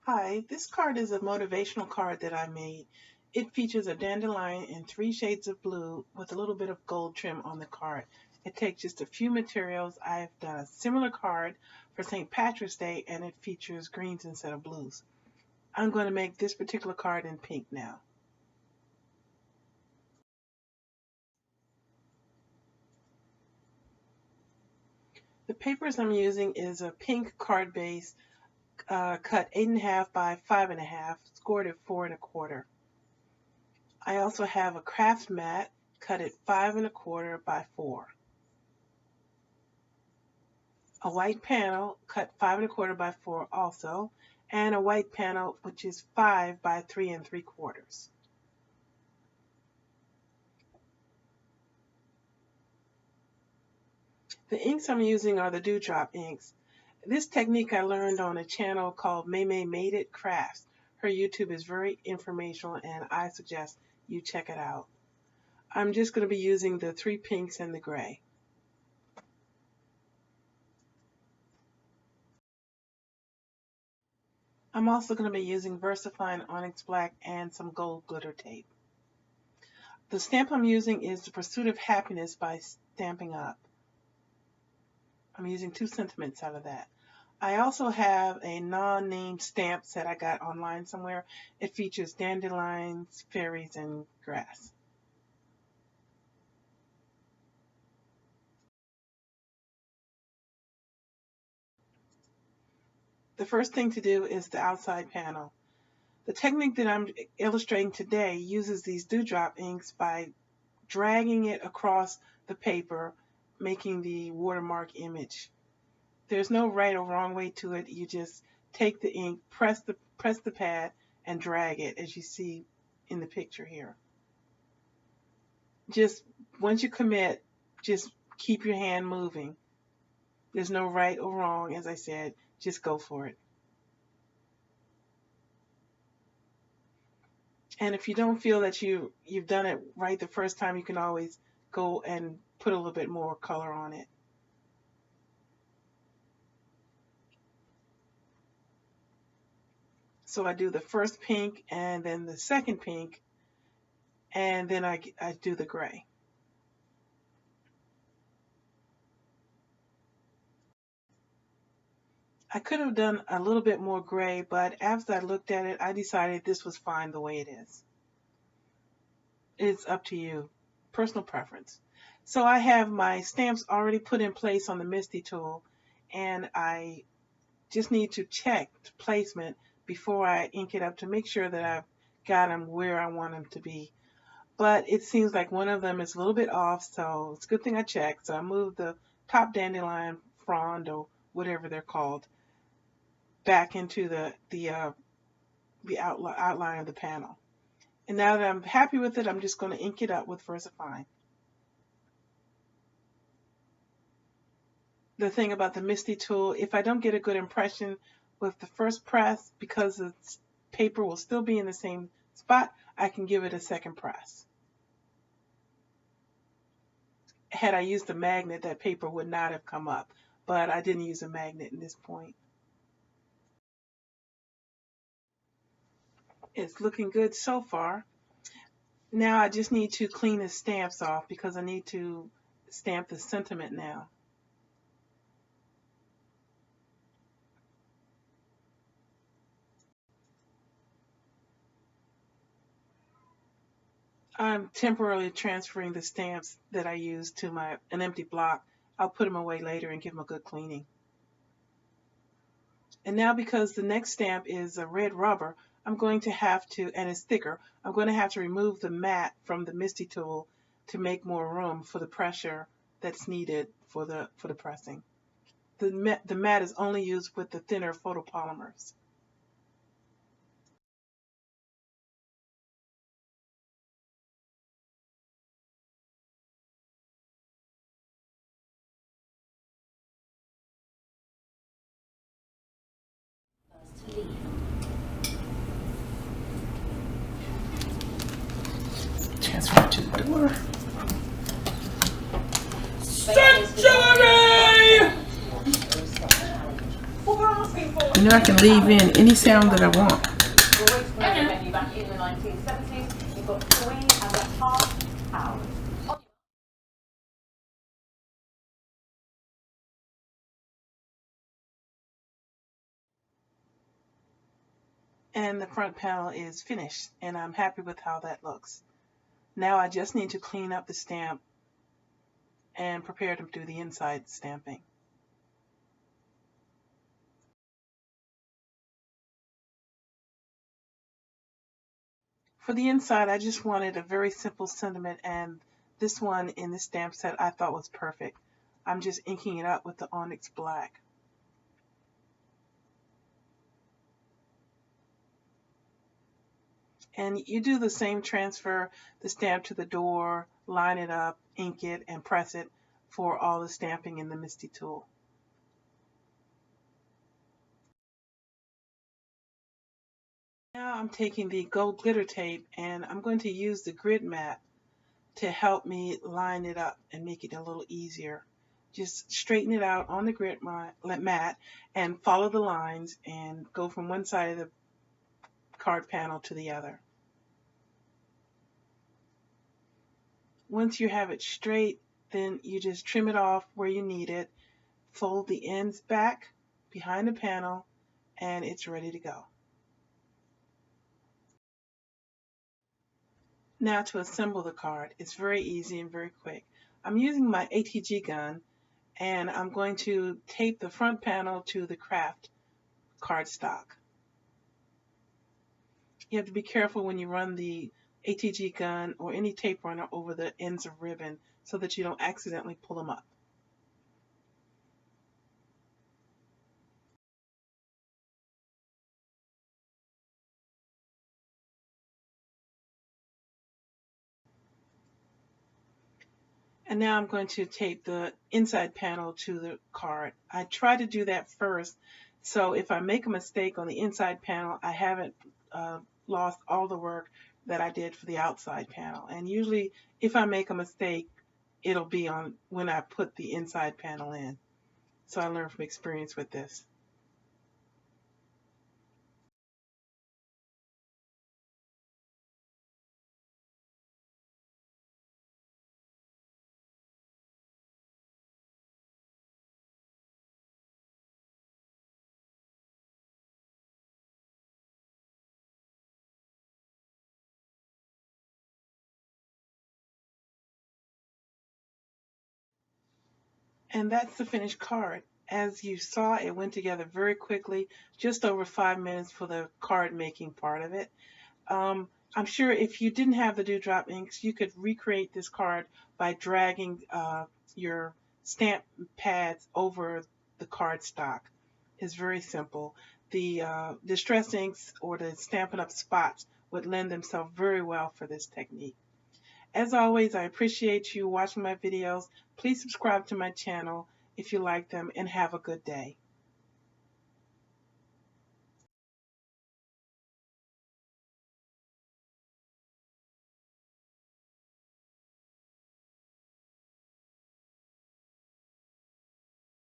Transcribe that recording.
Hi, this card is a motivational card that I made. It features a dandelion in 3 shades of blue with a little bit of gold trim on the card. It takes just a few materials. I've done a similar card for St. Patrick's Day and it features greens instead of blues. I'm going to make this particular card in pink now. The papers I'm using is a pink card base cut 8.5 by 5.5, scored at 4 1/4. I also have a craft mat cut at 5 1/4 by 4. A white panel cut 5 1/4 by 4 also, and a white panel which is 5 by 3 3/4. The inks I'm using are the dewdrop inks. This technique I learned on a channel called Meme Made It Crafts. Her YouTube is very informational and I suggest you check it out. I'm just going to be using the 3 pinks and the gray. I'm also going to be using Versafine Onyx Black and some gold glitter tape. The stamp I'm using is The Pursuit of Happiness by Stampin' Up. I'm using 2 sentiments out of that. I also have a non-named stamp set I got online somewhere. It features dandelions, fairies, and grass. The first thing to do is the outside panel. The technique that I'm illustrating today uses these dewdrop inks by dragging it across the paper, making the watermark image. There's no right or wrong way to it. You just take the ink, press the pad, and drag it, as you see in the picture here. Just once you commit, just keep your hand moving. There's no right or wrong, as I said. Just go for it. And if you don't feel that you've done it right the first time, you can always go and put a little bit more color on it. So I do the first pink and then the second pink, and then I do the gray. I could have done a little bit more gray, but after I looked at it, I decided this was fine the way it is. It's up to you, personal preference. So I have my stamps already put in place on the Misty tool, and I just need to check placement before I ink it up to make sure that I've got them where I want them to be. But it seems like one of them is a little bit off, so it's a good thing I checked. So I moved the top dandelion frond, or whatever they're called, back into the outline of the panel. And now that I'm happy with it, I'm just going to ink it up with Versafine. The thing about the Misty tool, if I don't get a good impression with the first press, because the paper will still be in the same spot, I can give it a second press. Had I used a magnet, that paper would not have come up, but I didn't use a magnet in this point. It's looking good so far. Now I just need to clean the stamps off because I need to stamp the sentiment now. I'm temporarily transferring the stamps that I use to an empty block. I'll put them away later and give them a good cleaning. And now, because the next stamp is a red rubber, I'm going to have to, and it's thicker, I'm going to have to remove the mat from the Misty tool to make more room for the pressure that's needed for the pressing. The mat is only used with the thinner photopolymers. Transfer to the door. Sanctuary! What we're asking for You know I can leave in any sound that I want. Venue back in the 1970s. You've got 3.5 hours. And the front panel is finished, and I'm happy with how that looks. Now I just need to clean up the stamp and prepare to do the inside stamping. For the inside, I just wanted a very simple sentiment, and this one in the stamp set I thought was perfect. I'm just inking it up with the Onyx black. And you do the same, transfer the stamp to the door, line it up, ink it, and press it for all the stamping in the MISTI tool. Now I'm taking the gold glitter tape and I'm going to use the grid mat to help me line it up and make it a little easier. Just straighten it out on the grid mat and follow the lines and go from one side of the card panel to the other. Once you have it straight, then you just trim it off where you need it, fold the ends back behind the panel, and it's ready to go. Now to assemble the card. It's very easy and very quick. I'm using my ATG gun, and I'm going to tape the front panel to the craft cardstock. You have to be careful when you run the ATG gun or any tape runner over the ends of ribbon so that you don't accidentally pull them up. And now I'm going to tape the inside panel to the card. I try to do that first, so if I make a mistake on the inside panel, I haven't lost all the work that I did for the outside panel. And usually if I make a mistake, it'll be on when I put the inside panel in. So I learned from experience with this. And that's the finished card. As you saw, it went together very quickly, just over 5 minutes for the card making part of it. I'm sure if you didn't have the dewdrop inks, you could recreate this card by dragging your stamp pads over the cardstock. It's very simple. The distress inks or the Stampin' Up! Spots would lend themselves very well for this technique. As always, I appreciate you watching my videos. Please subscribe to my channel if you like them, and have a good day.